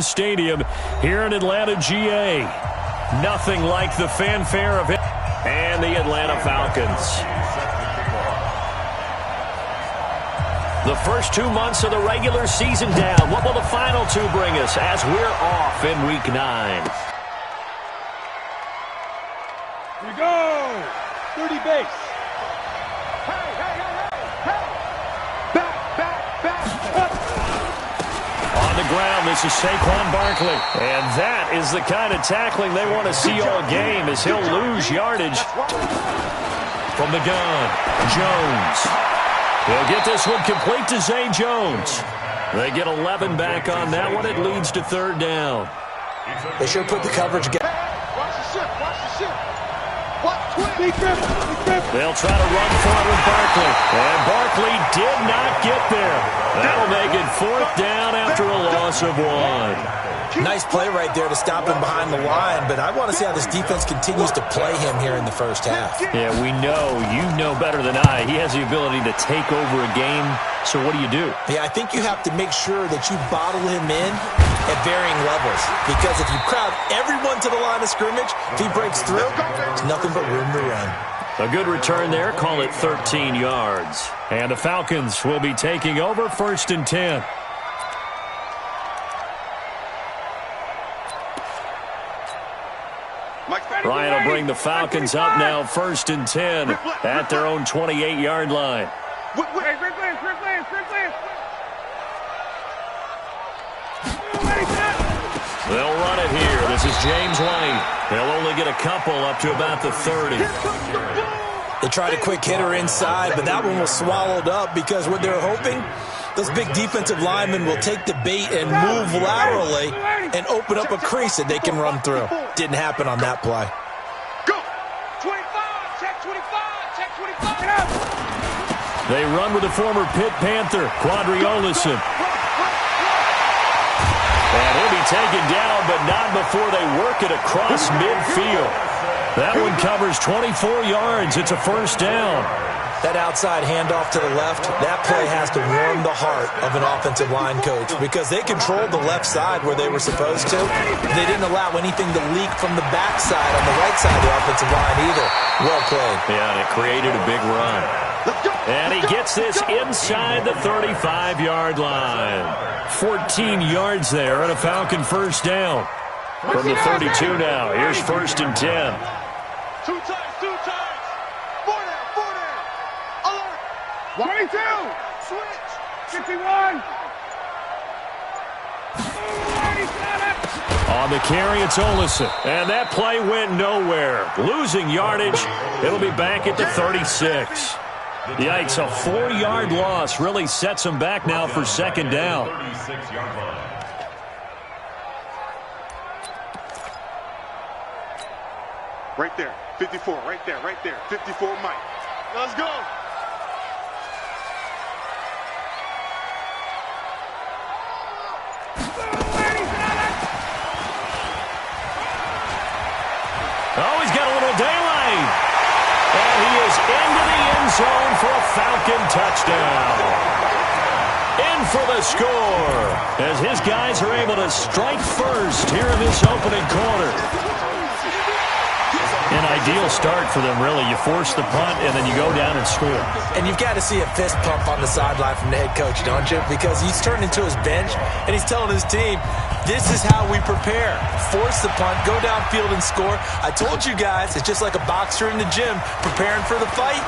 Stadium here in Atlanta, GA. Nothing like the fanfare of it. And the Atlanta Falcons. The first 2 months of the regular season down. What will the final two bring us as we're off in Week 9? Here we go. 30 base. On the ground, this is Saquon Barkley. And that is the kind of tackling they want to see all game as he'll lose yardage. From the gun, Jones. He'll get this one complete to Zay Jones. They get 11 back on that one. It leads to third down. They should put the coverage together. Watch the ship. Watch the ship. Big grip. They'll try to run for it with Barkley. And Barkley did not get there. That'll make it fourth down after a loss of 1. Nice play right there to stop him behind the line, but I want to see how this defense continues to play him here in the first half. Yeah, we know. You know better than I. He has the ability to take over a game, so what do? Yeah, I think you have to make sure that you bottle him in at varying levels, because if you crowd everyone to the line of scrimmage, if he breaks through, there's nothing but room to run. A good return there. Call it 13 yards. And the Falcons will be taking over first and 10. Ryan will bring the Falcons up now first and 10 at their own 28-yard line. They'll run it here. This is James White. They'll only get a couple up to about the 30. They tried a quick hitter inside, but that one was swallowed up because what they're hoping, those big defensive linemen will take the bait and move laterally and open up a crease that they can run through. Didn't happen on that play. Go. 25. Check 25. Check 25. They run with the former Pitt Panther, Quadriolison. And he'll be taken down, but not before they work it across midfield. That one covers 24 yards. It's a first down. That outside handoff to the left, that play has to warm the heart of an offensive line coach because they controlled the left side where they were supposed to. They didn't allow anything to leak from the backside on the right side of the offensive line either. Well played. Yeah, and it created a big run. And he gets this inside the 35-yard line. 14 yards there and a Falcon first down. From the 32 now, here's first and 10. Two times. 22. Switch. 51. On the carry, it's Olison. And that play went nowhere. Losing yardage. It'll be back at the 36. Yikes, a 4-yard loss really sets them back now for second down. Right there. 54. Right there. 54, Mike. Let's go. Oh, he's got a little daylight. And he is into the end zone for a Falcon touchdown. In for the score as his guys are able to strike first here in this opening quarter. An ideal start for them, really. You force the punt, and then you go down and score. And you've got to see a fist pump on the sideline from the head coach, don't you? Because he's turned into his bench, and he's telling his team, this is how we prepare. Force the punt, go downfield and score. I told you guys, it's just like a boxer in the gym preparing for the fight.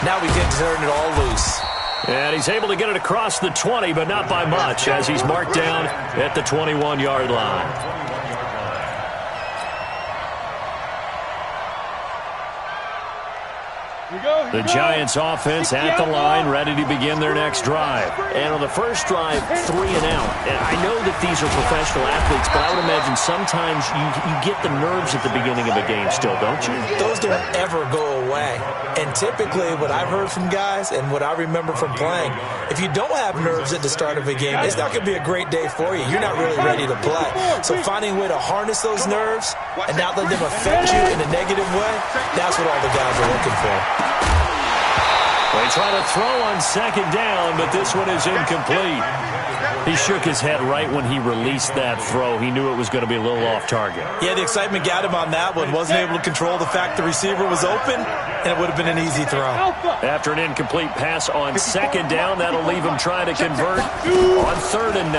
Now we can turn it all loose. And he's able to get it across the 20, but not by much, as he's marked down at the 21-yard line. The Giants offense at the line, ready to begin their next drive. And on the first drive, 3 and out. And I know that these are professional athletes, but I would imagine sometimes you get the nerves at the beginning of a game still, don't you? Those don't ever go away. And typically what I've heard from guys and what I remember from playing, if you don't have nerves at the start of a game, it's not going to be a great day for you. You're not really ready to play. So finding a way to harness those nerves and not let them affect you in a negative way, that's what all the guys are looking for. They try to throw on second down, but this one is incomplete. He shook his head right when he released that throw. He knew it was going to be a little off target. Yeah, the excitement got him on that one. Wasn't able to control the fact the receiver was open, and it would have been an easy throw. After an incomplete pass on second down, that'll leave him trying to convert on 3rd and 9.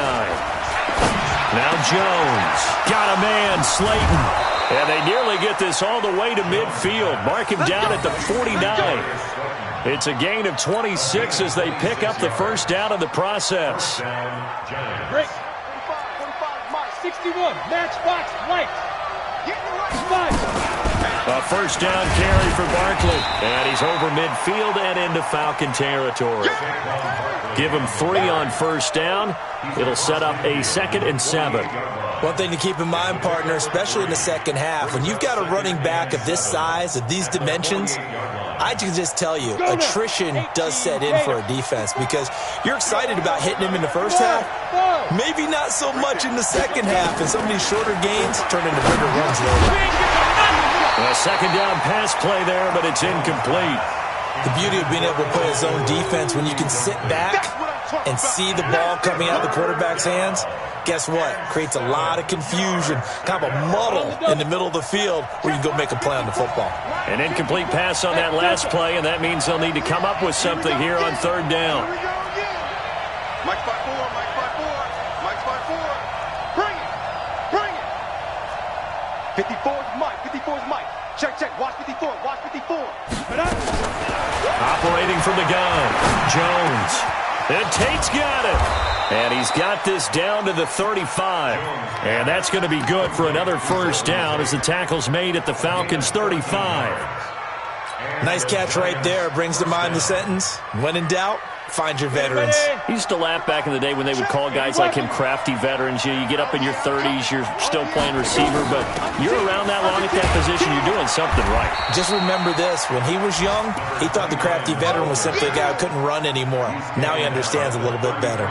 Now Jones. Got a man, Slayton. And they nearly get this all the way to midfield. Mark him down at the 49. It's a gain of 26 as they pick up the first down in the process. Break. 45, Mike. 61. Matchbox, White. Get the right spot. A first down carry for Barkley. And he's over midfield and into Falcon territory. Give him 3 on first down. It'll set up a 2nd and 7. One thing to keep in mind, partner, especially in the second half, when you've got a running back of this size, of these dimensions, I can just tell you, attrition does set in for a defense because you're excited about hitting him in the first half, maybe not so much in the second half, and some of these shorter gains turn into bigger runs later. A second down pass play there, but it's incomplete. The beauty of being able to play a zone defense when you can sit back and see the ball coming out of the quarterback's hands, guess what? Creates a lot of confusion, kind of a muddle in the middle of the field where you can go make a play on the football. An incomplete pass on that last play, and that means they'll need to come up with something here on 3rd down. Mike 5-4, Mike 5-4, Mike 5-4. Bring it. 54 is Mike, 54 is Mike. Check, watch 54, watch 54. Operating from the gun, Jones. And Tate's got it. And he's got this down to the 35. And that's going to be good for another first down as the tackle's made at the Falcons' 35. Nice catch right there. Brings to mind the sentence, when in doubt, find your veterans. He used to laugh back in the day when they would call guys like him crafty veterans. You get up in your 30s, you're still playing receiver, but you're around that long at that position, you're doing something right. Just remember this, when he was young, he thought the crafty veteran was simply a guy who couldn't run anymore. Now he understands a little bit better.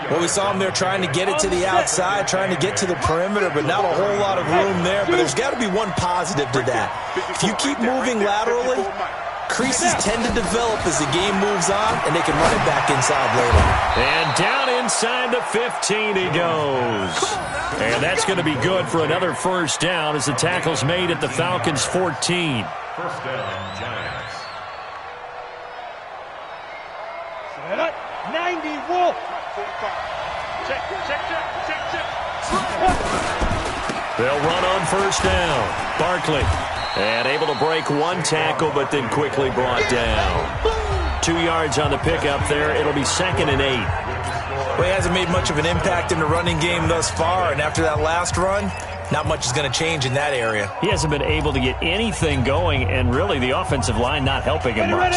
Well, we saw him there trying to get it to the outside, trying to get to the perimeter, but not a whole lot of room there. But there's got to be one positive to that. If you keep moving laterally, creases tend to develop as the game moves on, and they can run it back inside later. And down inside the 15 he goes. And that's going to be good for another first down as the tackle's made at the Falcons' 14. First down, Giants. 90, Wolf. 45. Check. They'll run on first down. Barkley. And able to break one tackle, but then quickly brought down. 2 yards on the pickup there. It'll be 2nd and 8. Well, he hasn't made much of an impact in the running game thus far, and after that last run, not much is going to change in that area. He hasn't been able to get anything going, and really the offensive line not helping him much.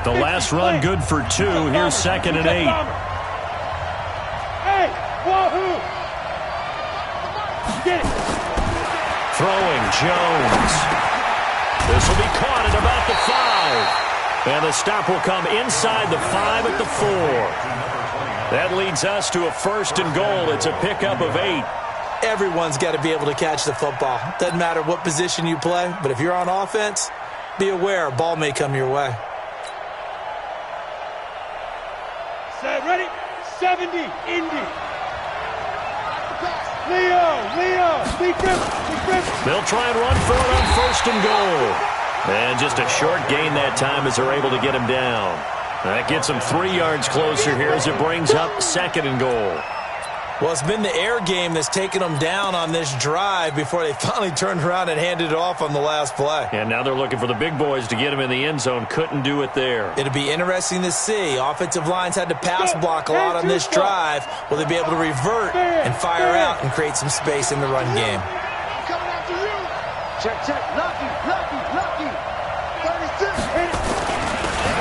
The last run good for 2. Here's 2nd and 8. Hey, wahoo! Get it. Throwing Jones. This will be caught at about the 5. And the stop will come inside the 5 at the 4. That leads us to a 1st and goal. It's a pickup of 8. Everyone's got to be able to catch the football. Doesn't matter what position you play, but if you're on offense, be aware a ball may come your way. Set, ready? 70, Indy. Leo, Lee Griffin. They'll try and run for it on 1st and goal. And just a short gain that time as they're able to get him down. That gets him 3 yards closer here as it brings up 2nd and goal. Well, it's been the air game that's taken them down on this drive before they finally turned around and handed it off on the last play. And now they're looking for the big boys to get him in the end zone. Couldn't do it there. It'll be interesting to see. Offensive lines had to pass block a lot on this drive. Will they be able to revert and fire out and create some space in the run game? Coming after you. Check. Lucky. 36.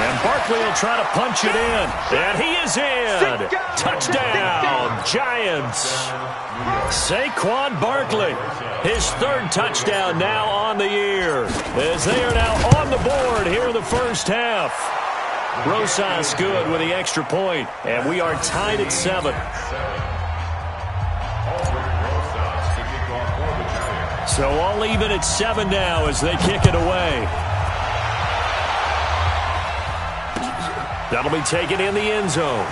And Barkley will try to punch it in. And he is in. Touchdown, Giants. Saquon Barkley, his 3rd touchdown now on the year, as they are now on the board here in the first half. Rosas good with the extra point, and we are tied at 7. So all even at 7 now as they kick it away. That'll be taken in the end zone.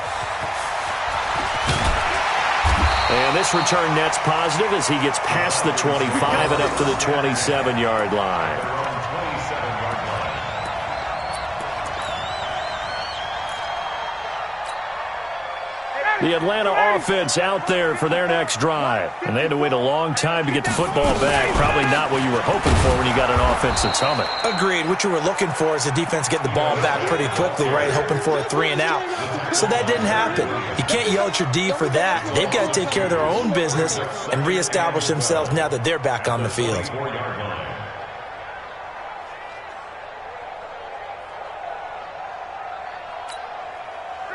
And this return net's positive as he gets past the 25 and up to the 27-yard line. The Atlanta offense out there for their next drive. And they had to wait a long time to get the football back. Probably not what you were hoping for when you got an offense that's humming. Agreed. What you were looking for is the defense get the ball back pretty quickly, right? Hoping for a 3-and-out. So that didn't happen. You can't yell at your D for that. They've got to take care of their own business and reestablish themselves now that they're back on the field.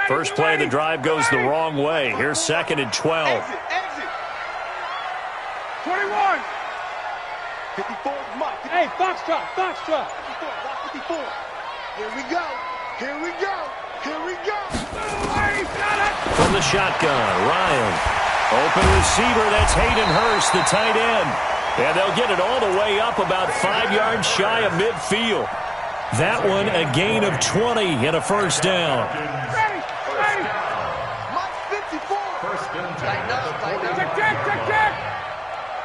First play of the drive goes the wrong way. Here's 2nd and 12. Exit. 21. 54 Mike. Hey, Foxtrot. 54. Here we go. From the shotgun, Ryan. Open receiver, that's Hayden Hurst, the tight end. And they'll get it all the way up about 5 yards shy of midfield. That one a gain of 20 and a first down.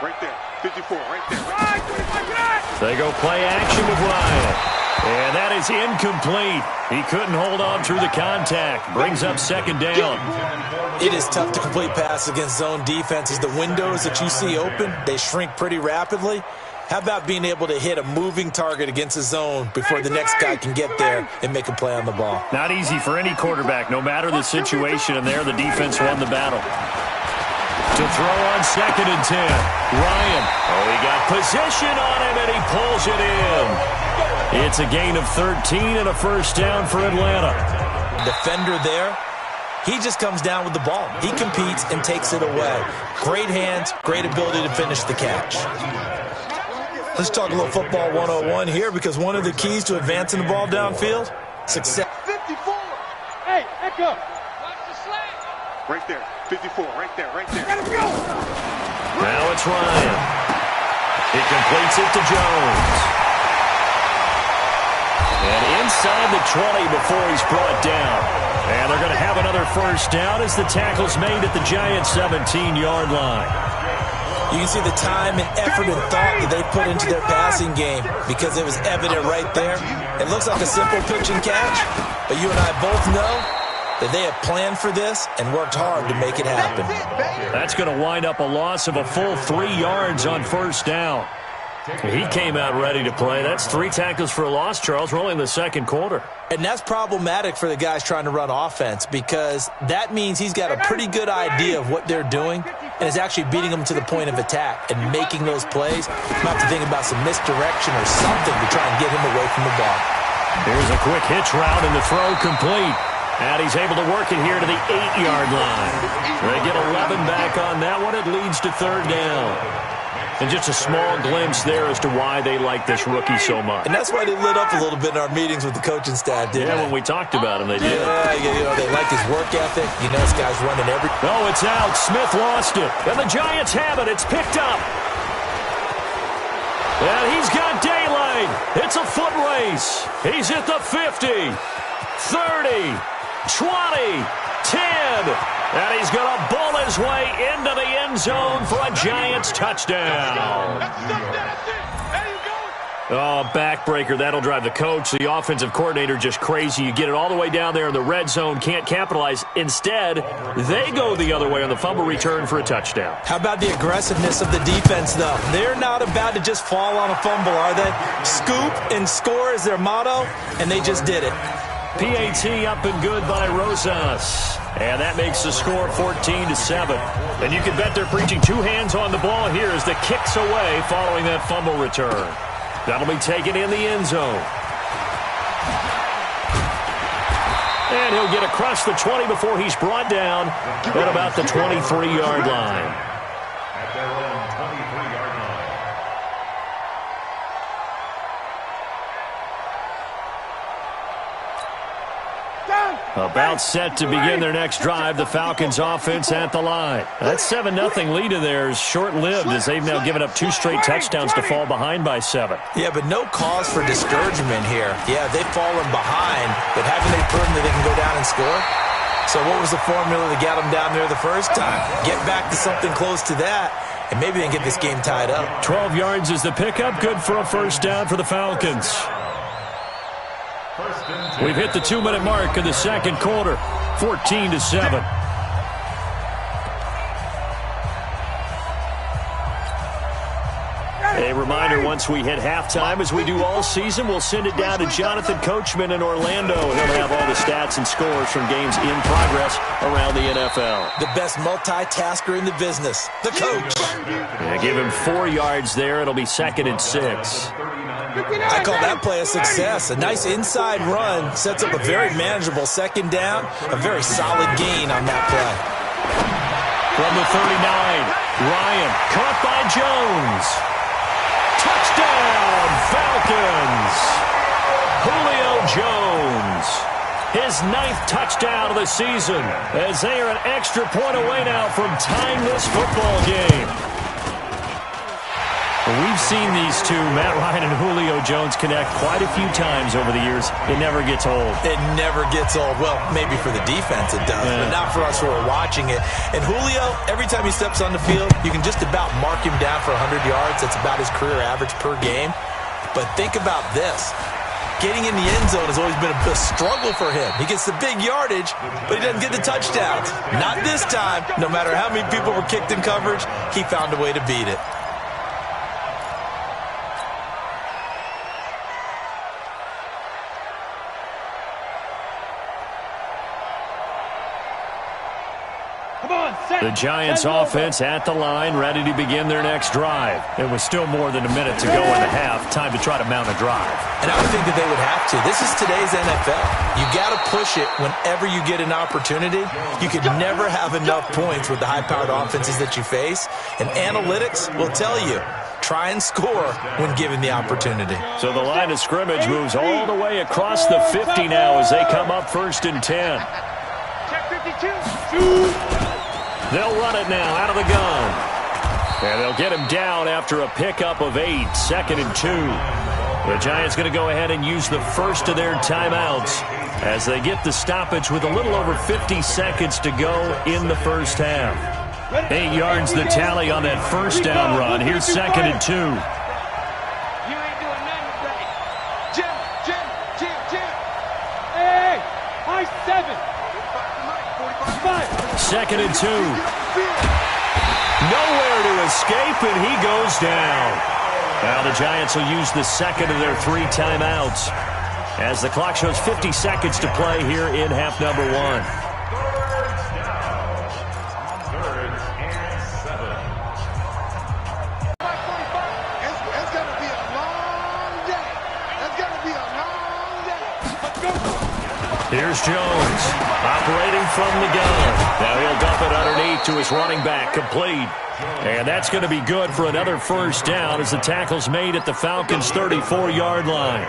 Right there. 54. Right there. They go play action with Ryan. And that is incomplete. He couldn't hold on through the contact. Brings up 2nd down. It is tough to complete pass against zone defenses. The windows that you see open, they shrink pretty rapidly. How about being able to hit a moving target against a zone before the next guy can get there and make a play on the ball? Not easy for any quarterback, no matter the situation. And there, the defense won the battle. To throw on 2nd and 10. Ryan. Oh, he got position on him, and he pulls it in. It's a gain of 13 and a first down for Atlanta. Defender there. He just comes down with the ball. He competes and takes it away. Great hands, great ability to finish the catch. Let's talk a little football 101 here, because one of the keys to advancing the ball downfield, success. 54. Hey, Echo. Right there. 54. Right there. Let him go. Now it's Ryan. He completes it to Jones. And inside the 20 before he's brought down. And they're going to have another first down as the tackle's made at the Giants' 17-yard line. You can see the time and effort and thought that they put into their passing game, because it was evident right there. It looks like a simple pitch and catch, but you and I both know that they have planned for this and worked hard to make it happen. That's going to wind up a loss of a full 3 yards on first down. He came out ready to play. That's 3 tackles for a loss, Charles. We're only in the second quarter. And that's problematic for the guys trying to run offense, because that means he's got a pretty good idea of what they're doing and is actually beating them to the point of attack and making those plays. You might have to think about some misdirection or something to try and get him away from the ball. Here's a quick hitch route and the throw complete. And he's able to work it here to the 8-yard line. They get 11 back on that one. It leads to 3rd down. And just a small glimpse there as to why they like this rookie so much. And that's why they lit up a little bit in our meetings with the coaching staff, didn't they? Yeah, when we talked about him, they did. Yeah, they like his work ethic. You know, this guy's running every... No, it's out. Smith lost it. And the Giants have it. It's picked up. And he's got daylight. It's a foot race. He's at the 50, 30, 20, 10. And he's going to bull his way into the end zone for a Giants touchdown. Oh, backbreaker. That'll drive the coach, the offensive coordinator, just crazy. You get it all the way down there in the red zone, can't capitalize. Instead, they go the other way on the fumble return for a touchdown. How about the aggressiveness of the defense, though? They're not about to just fall on a fumble, are they? Scoop and score is their motto, and they just did it. PAT up and good by Rosas. And that makes the score 14-7. And you can bet they're preaching 2 hands on the ball here as the kick's away following that fumble return. That'll be taken in the end zone. And he'll get across the 20 before he's brought down at about the 23-yard line. About set to begin their next drive, the Falcons offense at the line. That 7-0 lead of theirs short-lived as they've now given up 2 straight touchdowns to fall behind by 7. Yeah, but no cause for discouragement here. Yeah, they've fallen behind, but haven't they proven that they can go down and score? So what was the formula to get them down there the first time? Get back to something close to that, and maybe then get this game tied up. 12 yards is the pickup. Good for a first down for the Falcons. We've hit the 2-minute mark in the second quarter. 14-7. A reminder, once we hit halftime, as we do all season, we'll send it down to Jonathan Coachman in Orlando. He'll have all the stats and scores from games in progress around the NFL. The best multitasker in the business, the coach. Yeah, give him 4 yards there. It'll be 2nd and 6. I call that play a success. A nice inside run sets up a very manageable second down, a very solid gain on that play. From the 39, Ryan caught by Jones. Touchdown, Falcons! Julio Jones, his 9th touchdown of the season, as they are an extra point away now from tying this football game. We've seen these two, Matt Ryan and Julio Jones, connect quite a few times over the years. It never gets old. It never gets old. Well, maybe for the defense it does, but not for us who are watching it. And Julio, every time he steps on the field, you can just about mark him down for 100 yards. That's about his career average per game. But think about this. Getting in the end zone has always been a struggle for him. He gets the big yardage, but he doesn't get the touchdowns. Not this time. No matter how many people were kicked in coverage, he found a way to beat it. The Giants offense at the line, ready to begin their next drive. It was still more than a minute to go in the half. Time to try to mount a drive. And I would think that they would have to. This is today's NFL. You got to push it whenever you get an opportunity. You could never have enough points with the high-powered offenses that you face. And analytics will tell you, try and score when given the opportunity. So the line of scrimmage moves all the way across the 50 now as they come up 1st and 10. Check 52. They'll run it now out of the gun. And they'll get him down after a pickup of 8, 2nd and 2. The Giants going to go ahead and use the first of their timeouts as they get the stoppage with a little over 50 seconds to go in the first half. 8 yards the tally on that first down run. Here's 2nd and 2. You ain't doing nothing today. Jim. Hey, high 7. 2nd and 2. Nowhere to escape, and he goes down. Now the Giants will use the second of their 3 timeouts as the clock shows 50 seconds to play here in half number 1. Here's Jones, operating from the gun. Now he'll dump it underneath to his running back, complete. And that's going to be good for another first down as the tackle's made at the Falcons' 34-yard line.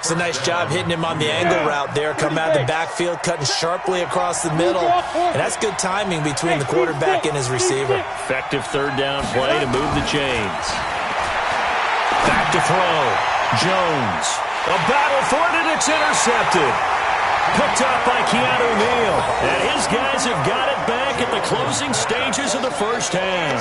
It's a nice job hitting him on the angle route there. Come out of the backfield, cutting sharply across the middle. And that's good timing between the quarterback and his receiver. Effective third down play to move the chains. Back to throw. Jones. A battle for it, and it's intercepted. Picked up by Keanu Neal. And his guys have got it back at the closing stages of the first half.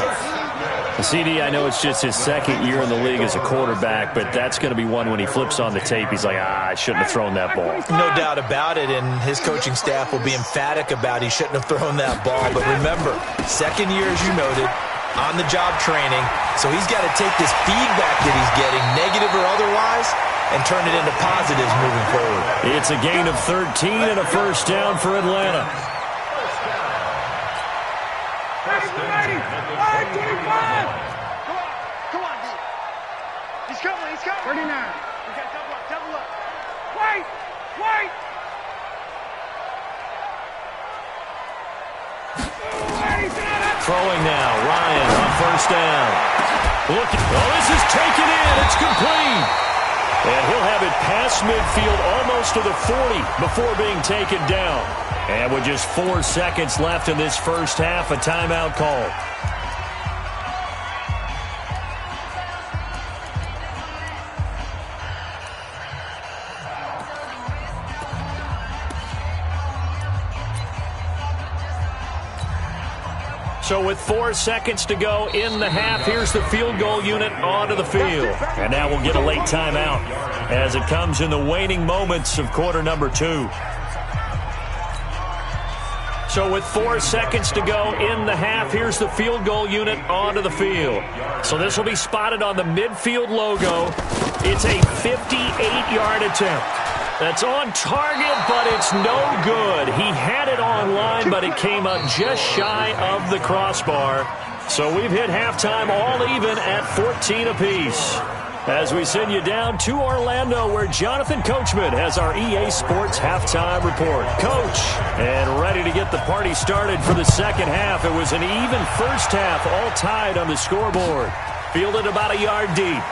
CD, I know it's just his second year in the league as a quarterback, but that's going to be one when he flips on the tape. He's like, I shouldn't have thrown that ball. No doubt about it, and his coaching staff will be emphatic about he shouldn't have thrown that ball. But remember, second year, as you noted, on-the-job training, so he's got to take this feedback that he's getting, negative or otherwise, and turn it into positives moving forward. It's a gain of 13 and a first down for Atlanta. Come on, dude. He's coming. 39. We got double up. Wait. Throwing now, Ryan on first down. This is taken in. It's complete. And he'll have it past midfield almost to the 40 before being taken down. And with just 4 seconds left in this first half, a timeout call. So with 4 seconds to go in the half, here's the field goal unit onto the field. And now we'll get a late timeout as it comes in the waning moments of quarter number 2. So with 4 seconds to go in the half, here's the field goal unit onto the field. So this will be spotted on the midfield logo. It's a 58-yard attempt. That's on target, but it's no good. He had it online, but it came up just shy of the crossbar. So we've hit halftime all even at 14 apiece. As we send you down to Orlando, where Jonathan Coachman has our EA Sports halftime report. Coach, and ready to get the party started for the second half. It was an even first half, all tied on the scoreboard. Fielded about a yard deep.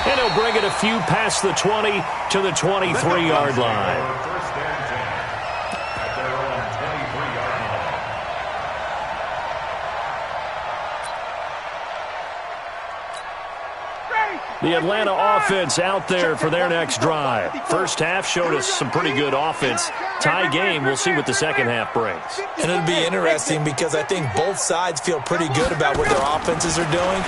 And he'll bring it a few past the 20 to the 23-yard line. The Atlanta offense out there for their next drive. First half showed us some pretty good offense. Tie game, we'll see what the second half brings. And it'll be interesting because I think both sides feel pretty good about what their offenses are doing.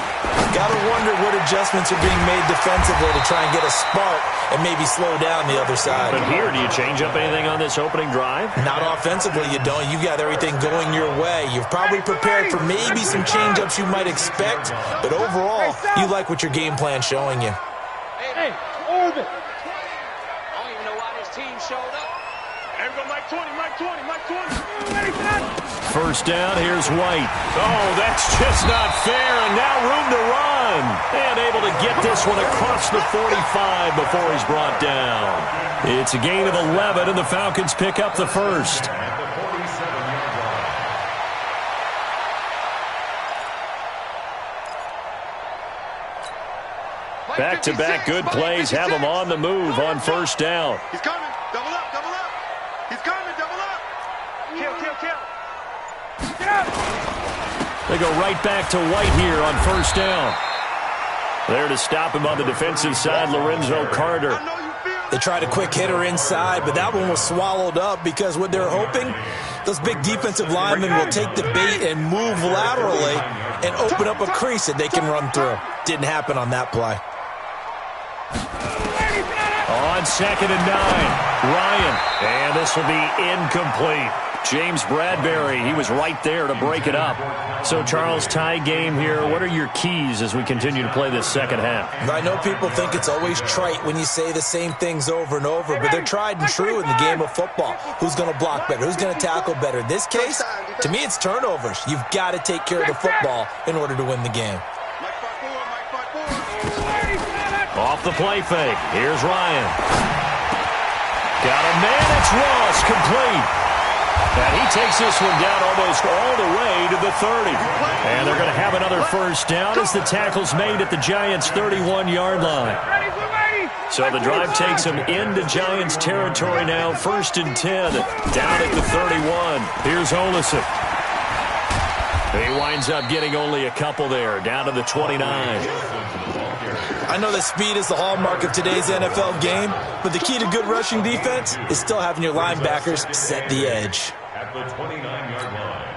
Got to wonder what adjustments are being made defensively to try and get a spark and maybe slow down the other side. But here, do you change up anything on this opening drive? Not offensively, you don't. You got everything going your way. You've probably prepared for maybe some change-ups you might expect, but overall, you like what your game plan's showing you. Hey, Orbit. I don't even know why this team showed up. There we go, Mike 20, Mike 20, Mike 20. Ready for that? First down, here's White. Oh, that's just not fair, and now room to run. And able to get this one across the 45 before he's brought down. It's a gain of 11, and the Falcons pick up the first. Back-to-back good plays have him on the move on first down. He's coming. Double up, double up. He's coming, double up. Kill. Get out. They go right back to White here on first down. There to stop him on the defensive side, Lorenzo Carter. I know you feel They tried a quick hitter inside, but that one was swallowed up because what they're hoping, those big defensive linemen will take the bait and move laterally and open up a crease that they can run through. Didn't happen on that play. On 2nd and 9, Ryan, and this will be incomplete. James Bradbury, he was right there to break it up. So, Charles, tie game here. What are your keys as we continue to play this second half? I know people think it's always trite when you say the same things over and over, but they're tried and true in the game of football. Who's going to block better? Who's going to tackle better? In this case, to me, it's turnovers. You've got to take care of the football in order to win the game. Off the play fake. Here's Ryan. Got a man. It's Ross, complete. And he takes this one down almost all the way to the 30. And they're going to have another first down as the tackle's made at the Giants' 31-yard line. So the drive takes them into Giants territory now. 1st and 10, down at the 31. Here's Olison. He winds up getting only a couple there, down to the 29. I know that speed is the hallmark of today's NFL game, but the key to good rushing defense is still having your linebackers set the edge. At the 29-yard line.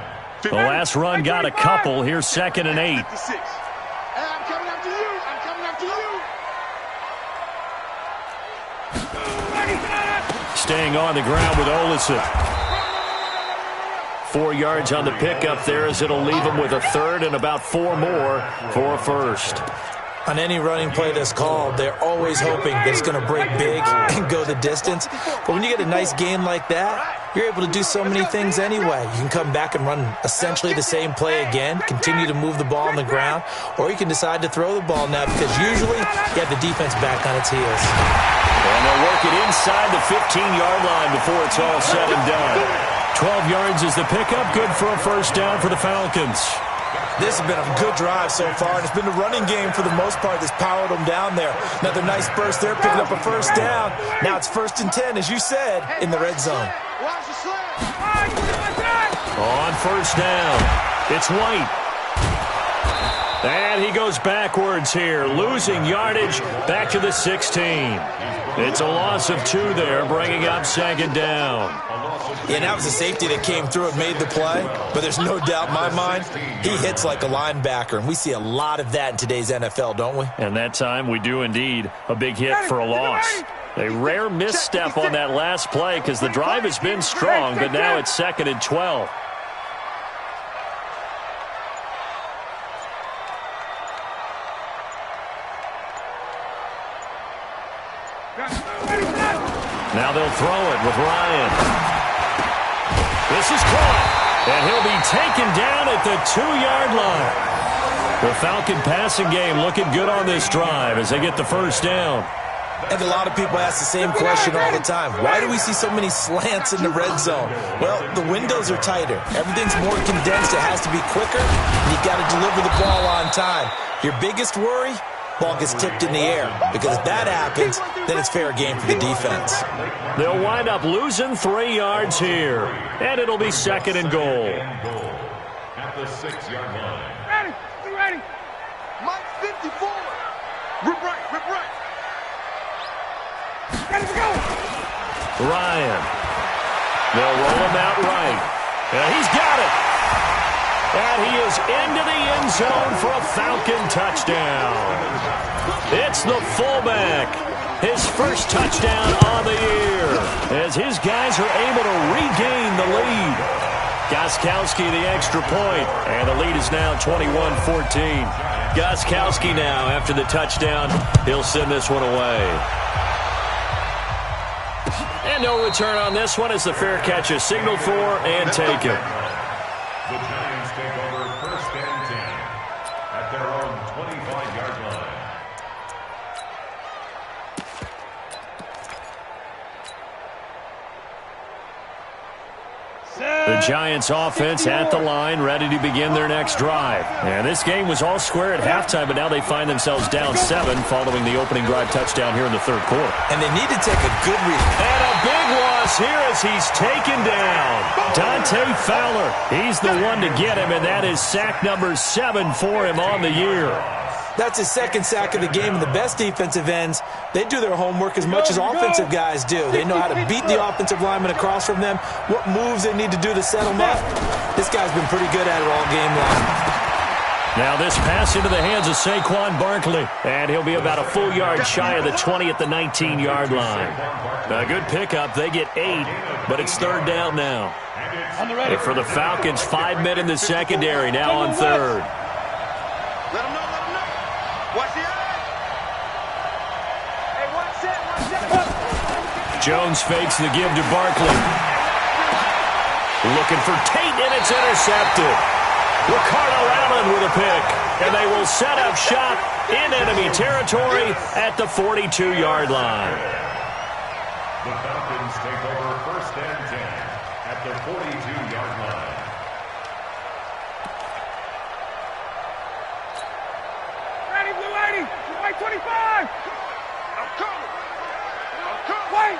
The last run got a couple. Here's 2nd and 8. I'm coming after you. I'm coming after you. Staying on the ground with Olison. 4 yards on the pickup there as it'll leave him with a third and about 4 more for a first. On any running play that's called, they're always hoping that it's going to break big and go the distance. But when you get a nice gain like that, you're able to do so many things anyway. You can come back and run essentially the same play again, continue to move the ball on the ground, or you can decide to throw the ball now because usually you have the defense back on its heels. And they'll work it inside the 15-yard line before it's all said and done. 12 yards is the pickup, good for a first down for the Falcons. This has been a good drive so far, and it's been the running game for the most part that's powered them down there. Another nice burst there, picking up a first down. Now it's 1st and 10, as you said, in the red zone. On first down, it's White. And he goes backwards here, losing yardage back to the 16. It's a loss of 2 there, bringing up second down. Yeah, that was a safety that came through and made the play, but there's no doubt in my mind, he hits like a linebacker, and we see a lot of that in today's NFL, don't we? And that time we do indeed. A big hit for a loss. A rare misstep on that last play because the drive has been strong, but now it's 2nd and 12. Now they'll throw it with Ryan. This is caught, and he'll be taken down at the 2-yard line. The Falcon passing game looking good on this drive as they get the first down. And a lot of people ask the same question all the time. Why do we see so many slants in the red zone? Well, the windows are tighter. Everything's more condensed. It has to be quicker, and you've got to deliver the ball on time. Your biggest worry? Ball gets tipped in the air, because if that happens, then it's fair game for the defense. They'll wind up losing 3 yards here, and it'll be 2nd and goal. At the 6-yard line. Ready, be ready. Mike 54. Rip right, rip right. Ready to go. Ryan. They'll roll him out right. And he's got it. And he is into the end zone for a Falcon touchdown. It's the fullback. His first touchdown on the year as his guys are able to regain the lead. Gostkowski the extra point, and the lead is now 21-14. Gostkowski now, after the touchdown, he'll send this one away. And no return on this one as the fair catch is signaled for and taken. The Giants take over 1st and 10 at their own 25-yard line. The Giants offense at the line, ready to begin their next drive. And this game was all square at halftime, but now they find themselves down 7 following the opening drive touchdown here in the 3rd quarter. And they need to take a good read. And a big loss here as he's taken down. Dante Fowler, he's the one to get him, and that is sack number 7 for him on the year. That's his 2nd sack of the game, and the best defensive ends, they do their homework as much as offensive guys do. They know how to beat the offensive lineman across from them, what moves they need to do to set them up. This guy's been pretty good at it all game long. Now this pass into the hands of Saquon Barkley, and he'll be about a full yard shy of the 20 at the 19-yard line. A good pickup. They get 8, but it's 3rd down now. And for the Falcons, 5 men in the secondary now on 3rd. Let him know, let him know. Watch the eye. Hey, watch that. Jones fakes the give to Barkley. Looking for Tate, and it's intercepted. Ricardo Allen with a pick, and they will set up shop in enemy territory at the 42-yard line. The Falcons take over 1st and 10 at the 42-yard line. Ready, blue 80. White 25. I'm coming. White.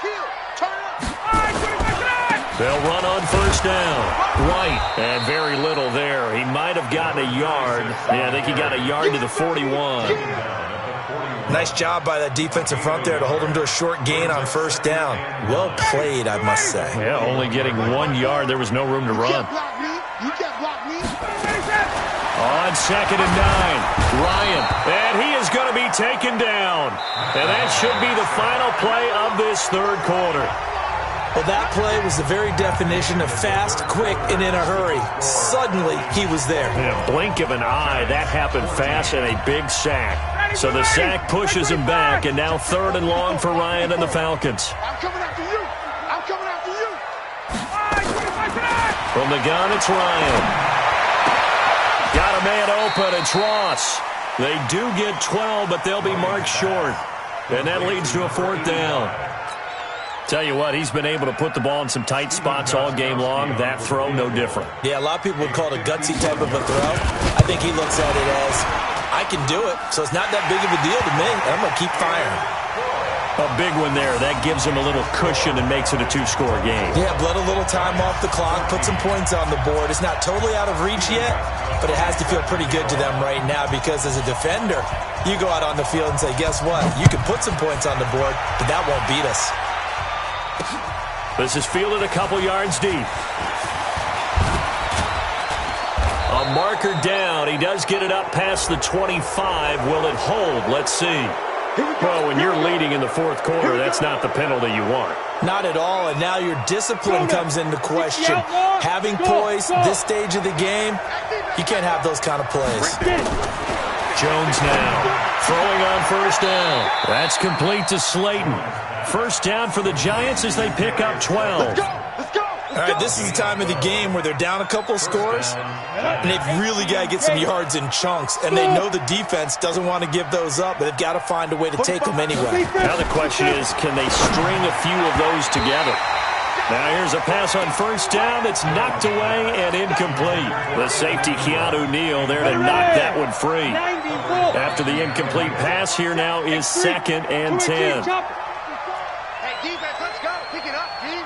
Kill. Turn up. All right, 25 tonight. They'll run on 1st down. White, and very little there. He might have gotten a yard. Yeah, I think he got a yard to the 41. Nice job by that defensive front there to hold him to a short gain on 1st down. Well played, I must say. Yeah, only getting 1 yard. There was no room to run. You can't block me. On 2nd and 9, Ryan, and he is going to be taken down. And that should be the final play of this 3rd quarter. Well, that play was the very definition of fast, quick, and in a hurry. Suddenly, he was there. In a blink of an eye, that happened fast and a big sack. So the sack pushes him back, and now 3rd and long for Ryan and the Falcons. I'm coming after you. I'm coming after you. All right, 25 tonight. From the gun, it's Ryan. Got a man open, it's Ross. They do get 12, but they'll be marked short. And that leads to a 4th down. Tell you what, he's been able to put the ball in some tight spots all game long. That throw, no different. Yeah, a lot of people would call it a gutsy type of a throw. I think he looks at it as, I can do it, so it's not that big of a deal to me, and I'm going to keep firing. A big one there. That gives them a little cushion and makes it a two-score game. Yeah, let a little time off the clock, put some points on the board. It's not totally out of reach yet, but it has to feel pretty good to them right now because as a defender, you go out on the field and say, guess what? You can put some points on the board, but that won't beat us. This is fielded a couple yards deep. A marker down. He does get it up past the 25. Will it hold? Let's see. Well, when you're leading in the fourth quarter, that's not the penalty you want. Not at all, and now your discipline comes into question. Having poise, this stage of the game, you can't have those kind of plays. Jones now throwing on first down. That's complete to Slayton. First down for the Giants as they pick up 12. All right, this is the time of the game where they're down a couple of scores, and they've really got to get some yards in chunks, and they know the defense doesn't want to give those up, but they've got to find a way to take them anyway. Now the question is, can they string a few of those together? Now here's a pass on first down that's knocked away and incomplete. The safety, Keanu Neal, there to knock that one free. After the incomplete pass, here now is 2nd and 10. Hey, defense, let's go. Pick it up, team.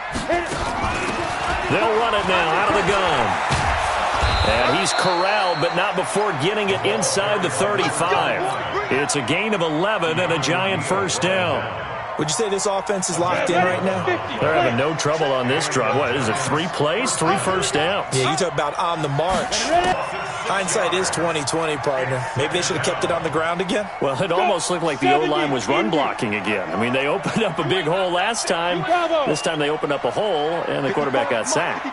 They'll run it now out of the gun. And he's corralled, but not before getting it inside the 35. It's a gain of 11 and a Giant first down. Would you say this offense is locked in right now? They're having no trouble on this drive. What is it, 3 plays, 3 first downs? Yeah, you talk about on the march. Hindsight is 20/20, partner. Maybe they should have kept it on the ground again? Well, it almost looked like the O-line was run blocking again. I mean, they opened up a big hole last time. This time they opened up a hole, and the quarterback got sacked.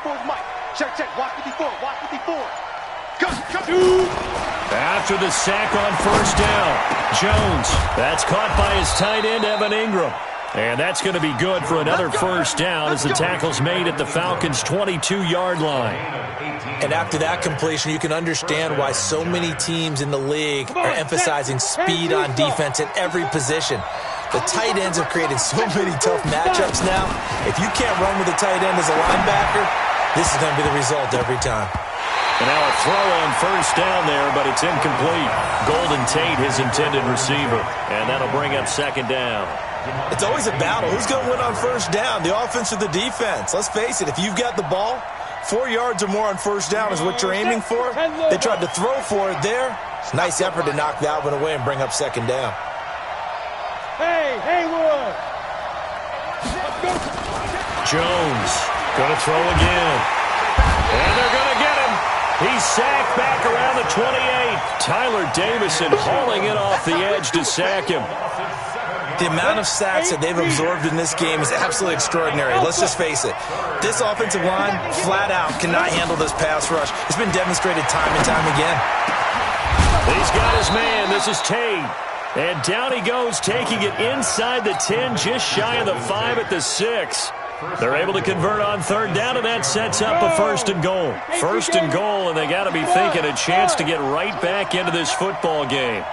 Check. Watch 54. Watch 54. Go. After the sack on first down, Jones. That's caught by his tight end, Evan Ingram. And that's going to be good for another first down as the tackle's made at the Falcons' 22-yard line. And after that completion, you can understand why so many teams in the league are emphasizing speed on defense at every position. The tight ends have created so many tough matchups now. If you can't run with a tight end as a linebacker, this is going to be the result every time. And now a throw on first down there, but it's incomplete. Golden Tate, his intended receiver. And that'll bring up 2nd down. It's always a battle. Who's going to win on first down, the offense or the defense? Let's face it, if you've got the ball, 4 yards or more on first down is what you're aiming for. They tried to throw for it there. Nice effort to knock that one away and bring up 2nd down. Hey, Haywood. Jones going to throw again. And they're going to get him. He's sacked back around the 28. Tyler Davison hauling it off the edge to sack him. The amount of sacks that they've absorbed in this game is absolutely extraordinary. Let's just face it. This offensive line, flat out, cannot handle this pass rush. It's been demonstrated time and time again. He's got his man. This is Tate. And down he goes, taking it inside the 10, just shy of the 5 at the 6. They're able to convert on third down, and that sets up a 1st and goal. 1st and goal, and they got to be thinking a chance to get right back into this football game.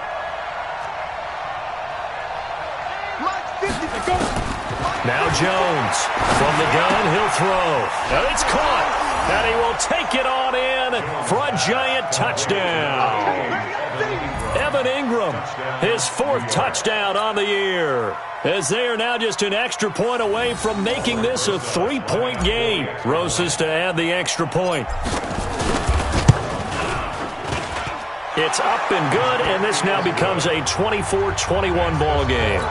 Now Jones from the gun, he'll throw. And it's caught, and he will take it on in for a Giant touchdown. Evan Ingram, his 4th touchdown on the year, as they are now just an extra point away from making this a 3-point game. Rosas to add the extra point. It's up and good, and this now becomes a 24-21 ball game.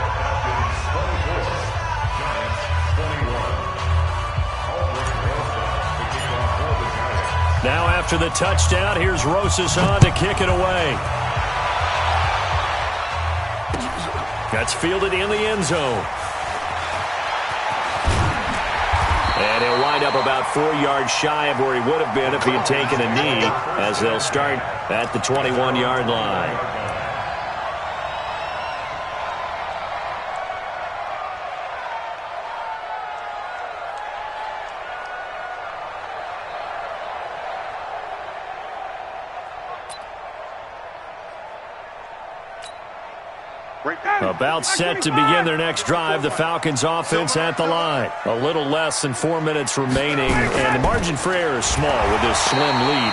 Now after the touchdown, here's Rosas on to kick it away. That's fielded in the end zone. And he'll wind up about 4 yards shy of where he would have been if he had taken a knee, as they'll start at the 21-yard line. About set to begin their next drive, the Falcons offense at the line. A little less than 4 minutes remaining, and the margin for error is small with this slim lead.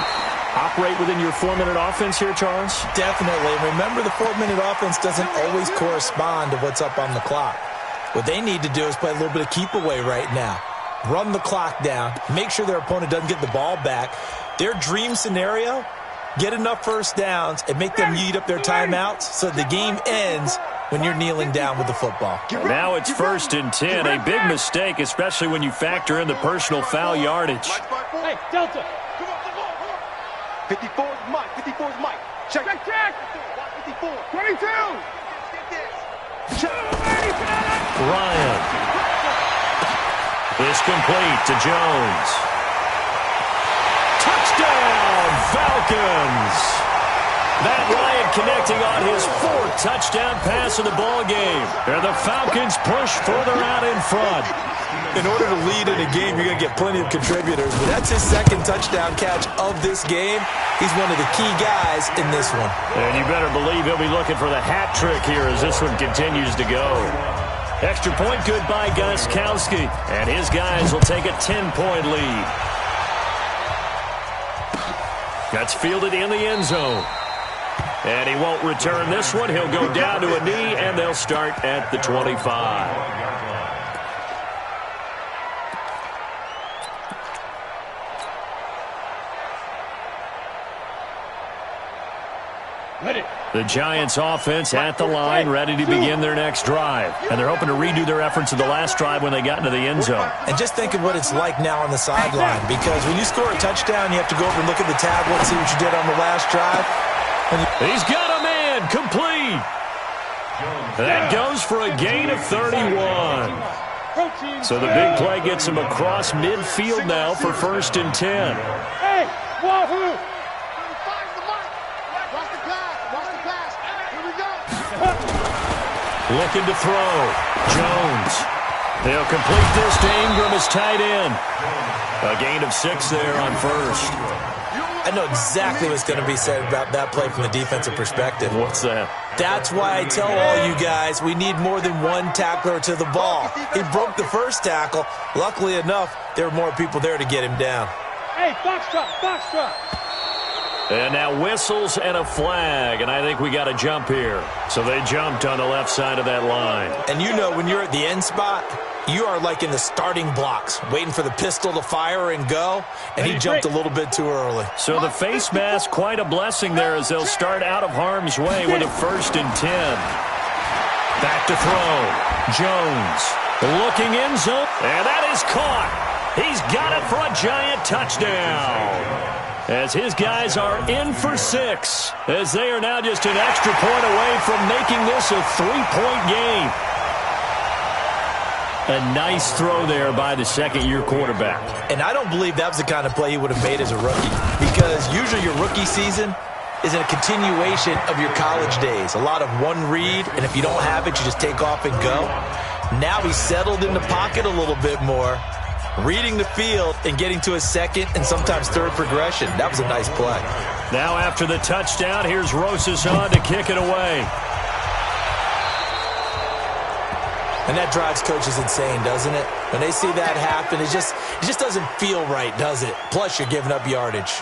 Operate within your 4-minute offense here, Charles? Definitely. Remember, the 4-minute offense doesn't always correspond to what's up on the clock. What they need to do is play a little bit of keep away right now. Run the clock down. Make sure their opponent doesn't get the ball back. Their dream scenario, get enough first downs and make them eat up their timeouts so the game ends when you're kneeling down with the football. Now it's 1st and 10. A big mistake, especially when you factor in the personal foul yardage. Hey, Delta. 54 is Mike. 54 is Mike. Check. 54. 22. Ryan is complete to Jones. Touchdown, Falcons! Matt Ryan connecting on his 4th touchdown pass of the ball game. And the Falcons push further out in front. In order to lead in a game, you're going to get plenty of contributors, but that's his 2nd touchdown catch of this game. He's one of the key guys in this one. And you better believe he'll be looking for the hat trick here as this one continues to go. Extra point good by Gostkowski, and his guys will take a 10-point lead. That's fielded in the end zone. And he won't return this one. He'll go down to a knee, and they'll start at the 25. The Giants offense at the line, ready to begin their next drive. And they're hoping to redo their efforts of the last drive when they got into the end zone. And just think of what it's like now on the sideline, because when you score a touchdown, you have to go over and look at the tablet and see what you did on the last drive. He's got a man, complete. That goes for a gain of 31. So the big play gets him across midfield now for 1st and 10. Hey, Wahoo! Looking to throw. Jones. They'll complete this to Ingram as tight end. A gain of 6 there on 1st. I know exactly what's going to be said about that play from the defensive perspective. What's that? That's why I tell all you guys we need more than one tackler to the ball. He broke the first tackle. Luckily enough, there were more people there to get him down. Hey, box truck. And now whistles and a flag, and I think we got a jump here. So they jumped on the left side of that line. And you know when you're at the end spot, you are like in the starting blocks, waiting for the pistol to fire and go, and he jumped a little bit too early. So the face mask, quite a blessing there as they'll start out of harm's way with a 1st and 10. Back to throw. Jones looking in zone, and that is caught. He's got it for a giant touchdown. As his guys are in for 6, as they are now just an extra point away from making this a 3-point game. A nice throw there by the 2nd-year quarterback. And I don't believe that was the kind of play he would have made as a rookie, because usually your rookie season is a continuation of your college days. A lot of one read, and if you don't have it, you just take off and go. Now he's settled in the pocket a little bit more, reading the field and getting to his 2nd and sometimes 3rd progression. That was a nice play. Now after the touchdown, here's Rosas on to kick it away. And that drives coaches insane, doesn't it? When they see that happen, it just doesn't feel right, does it? Plus, you're giving up yardage.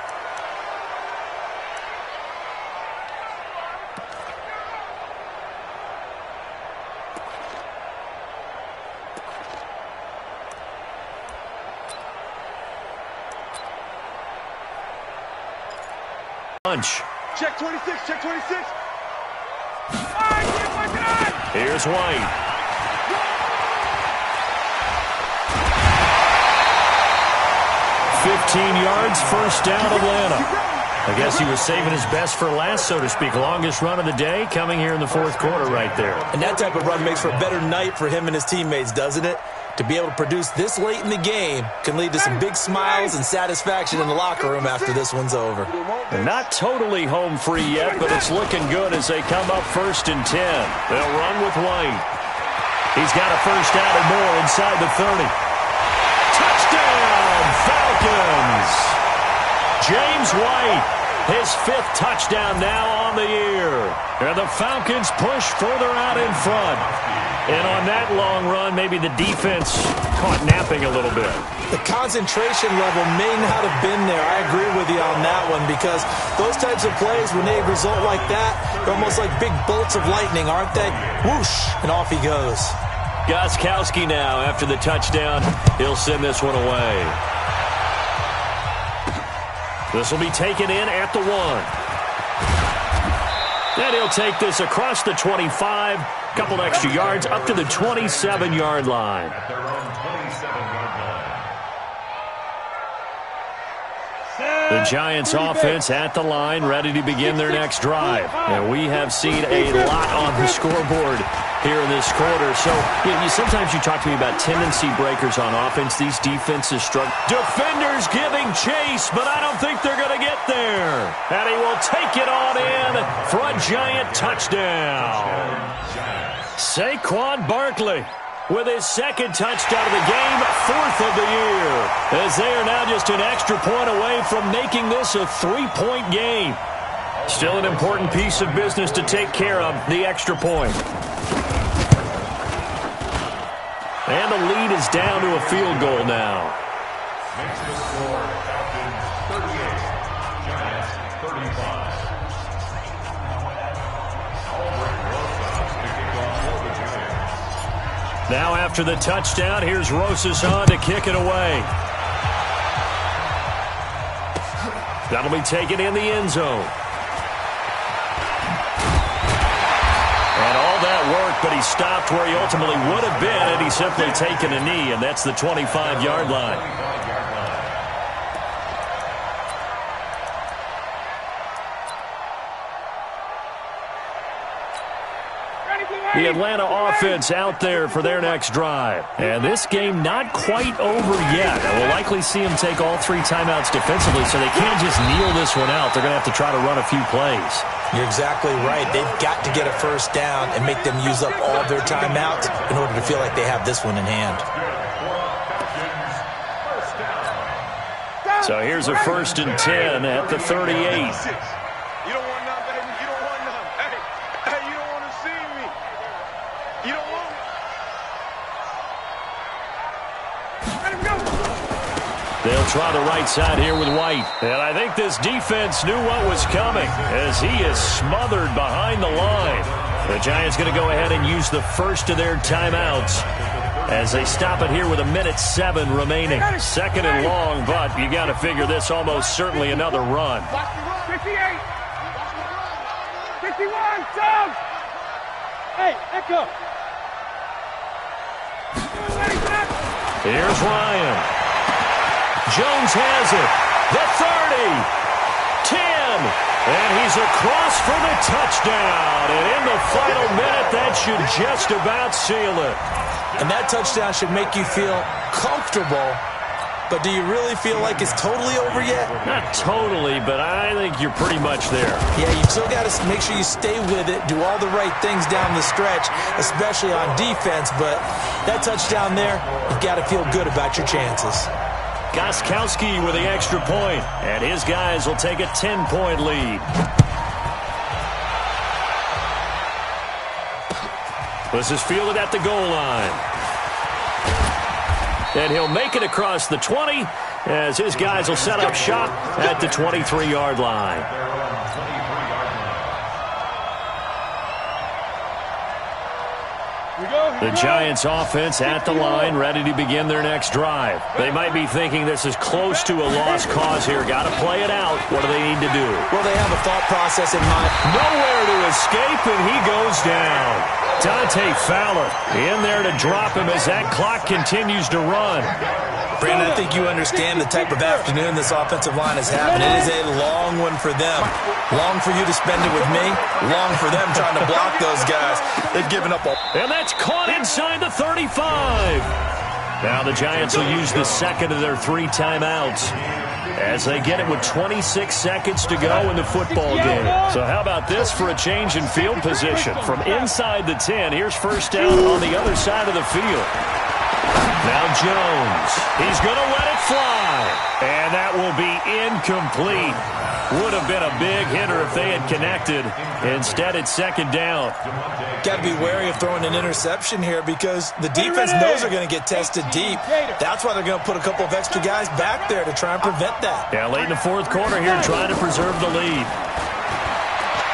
Punch. Check 26, check 26. Here's White. 15 yards, 1st down, Atlanta. I guess he was saving his best for last, so to speak. Longest run of the day coming here in the 4th quarter right there. And that type of run makes for a better night for him and his teammates, doesn't it? To be able to produce this late in the game can lead to some big smiles and satisfaction in the locker room after this one's over. They're not totally home free yet, but it's looking good as they come up 1st and 10. They'll run with White. He's got a 1st down and more inside the 30. Touchdown, Falcons! James White, his 5th touchdown now on the year. And the Falcons push further out in front. And on that long run, maybe the defense caught napping a little bit. The concentration level may not have been there. I agree with you on that one, because those types of plays, when they result like that, they're almost like big bolts of lightning, aren't they? Whoosh, and off he goes. Gostkowski now after the touchdown. He'll send this one away. This will be taken in at the 1. And he'll take this across the 25. Couple extra yards up to the 27-yard line. At their own 27-yard line. The Giants offense at the line, ready to begin their next drive. And we have seen a lot on the scoreboard here in this quarter. So sometimes you talk to me about tendency breakers on offense. These defenses struggle. Defenders giving chase, but I don't think they're going to get there. And he will take it on in for a Giant touchdown. Saquon Barkley with his second touchdown of the game, 4th of the year, as they are now just an extra point away from making this a 3-point game. Still an important piece of business to take care of, the extra point. And the lead is down to a field goal now. Makes the score Falcons 38, Giants 35. Now after the touchdown, here's Rosas on to kick it away. That'll be taken in the end zone. And all that work, but he stopped where he ultimately would have been had he simply taken a knee, and that's the 25-yard line. The Atlanta offense out there for their next drive. And this game not quite over yet. And we'll likely see them take all 3 timeouts defensively, so they can't just kneel this one out. They're going to have to try to run a few plays. You're exactly right. They've got to get a first down and make them use up all their timeouts in order to feel like they have this one in hand. So here's a 1st and 10 at the 38. You don't want none, baby. You don't want none. Hey, you don't want to see me. You don't want me. Let him go. They'll try the right side here with White. And I think this defense knew what was coming as he is smothered behind the line. The Giants going to go ahead and use the first of their timeouts as they stop it here with 1:07 remaining. 2nd and long, but you got to figure this almost certainly another run. 58. 51. Down. Hey, Echo. Here's Ryan. Jones has it. The 30. 10. And he's across for the touchdown. And in the final minute, that should just about seal it. And that touchdown should make you feel comfortable. But do you really feel like it's totally over yet? Not totally, but I think you're pretty much there. Yeah, you still got to make sure you stay with it, do all the right things down the stretch, especially on defense. But that touchdown there, you've got to feel good about your chances. Gostkowski with the extra point, and his guys will take a 10-point lead. This is fielded at the goal line. And he'll make it across the 20 as his guys will set up shop at the 23-yard line. The Giants offense at the line, ready to begin their next drive. They might be thinking this is close to a lost cause here. Got to play it out. What do they need to do? Well, they have a thought process in mind. Nowhere to escape, and he goes down. Dante Fowler in there to drop him as that clock continues to run. Brandon, I think you understand the type of afternoon this offensive line is having. It is a long one for them. Long for you to spend it with me. Long for them trying to block those guys. They've given up a... And that's caught inside the 35. Now the Giants will use the second of their 3 timeouts as they get it with 26 seconds to go in the football game. So how about this for a change in field position? From inside the 10, here's first down on the other side of the field. Now Jones, he's going to let it fly. And that will be incomplete. Would have been a big hitter if they had connected. Instead, it's second down. Got to be wary of throwing an interception here because the defense knows they're going to get tested deep. That's why they're going to put a couple of extra guys back there to try and prevent that. Yeah, late in the fourth quarter here, trying to preserve the lead.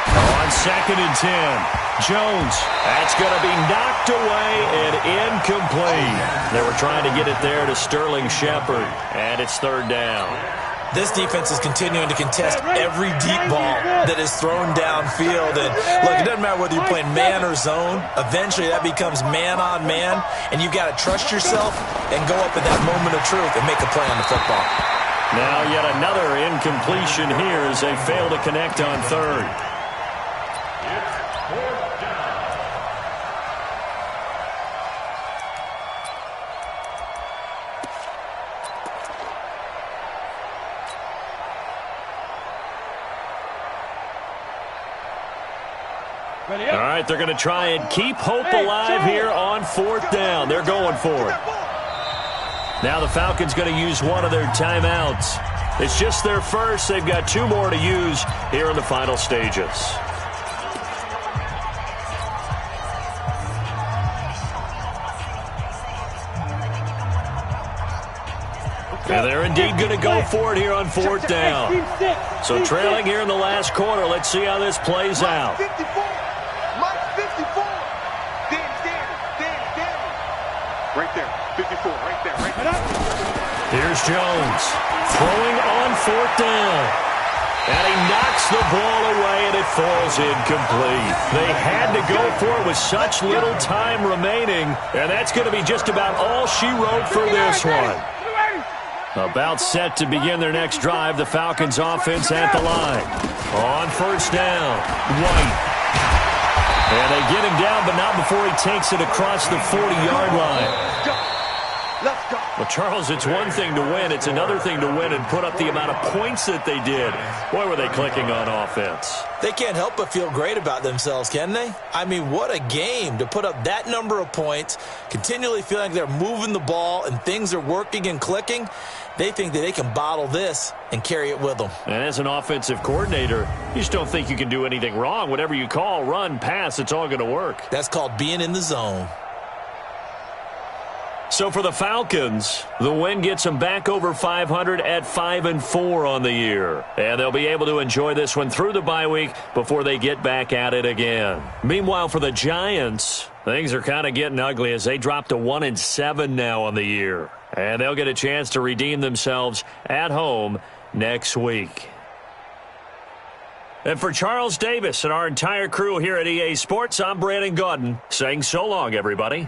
On 2nd and 10. Jones. That's going to be knocked away and incomplete. They were trying to get it there to Sterling Shepard, and it's third down. This defense is continuing to contest every deep ball that is thrown downfield. And look, it doesn't matter whether you're playing man or zone. Eventually, that becomes man on man, and you've got to trust yourself and go up at that moment of truth and make a play on the football. Now yet another incompletion here as they fail to connect on third. All right, they're going to try and keep hope alive here on fourth down. They're going for it. Now the Falcons going to use one of their timeouts. It's just their first. They've got two more to use here in the final stages. And they're indeed going to go for it here on fourth down. So trailing here in the last quarter. Let's see how this plays out. Right there, 54, right there, right there. Here's Jones throwing on fourth down. And he knocks the ball away, and it falls incomplete. They had to go for it with such little time remaining, and that's going to be just about all she wrote for this one. About set to begin their next drive, the Falcons offense at the line. On first down, White. And they get him down, but not before he takes it across the 40-yard line. Let's go. Well, Charles, it's one thing to win. It's another thing to win and put up the amount of points that they did. Boy, were they clicking on offense. They can't help but feel great about themselves, can they? I mean, what a game to put up that number of points, continually feeling like they're moving the ball and things are working and clicking. They think that they can bottle this and carry it with them. And as an offensive coordinator, you just don't think you can do anything wrong. Whatever you call, run, pass, it's all going to work. That's called being in the zone. So for the Falcons, the win gets them back over 500 at 5-4 on the year. And they'll be able to enjoy this one through the bye week before they get back at it again. Meanwhile, for the Giants, things are kind of getting ugly as they drop to 1-7 now on the year. And they'll get a chance to redeem themselves at home next week. And for Charles Davis and our entire crew here at EA Sports, I'm Brandon Gaudin saying so long, everybody.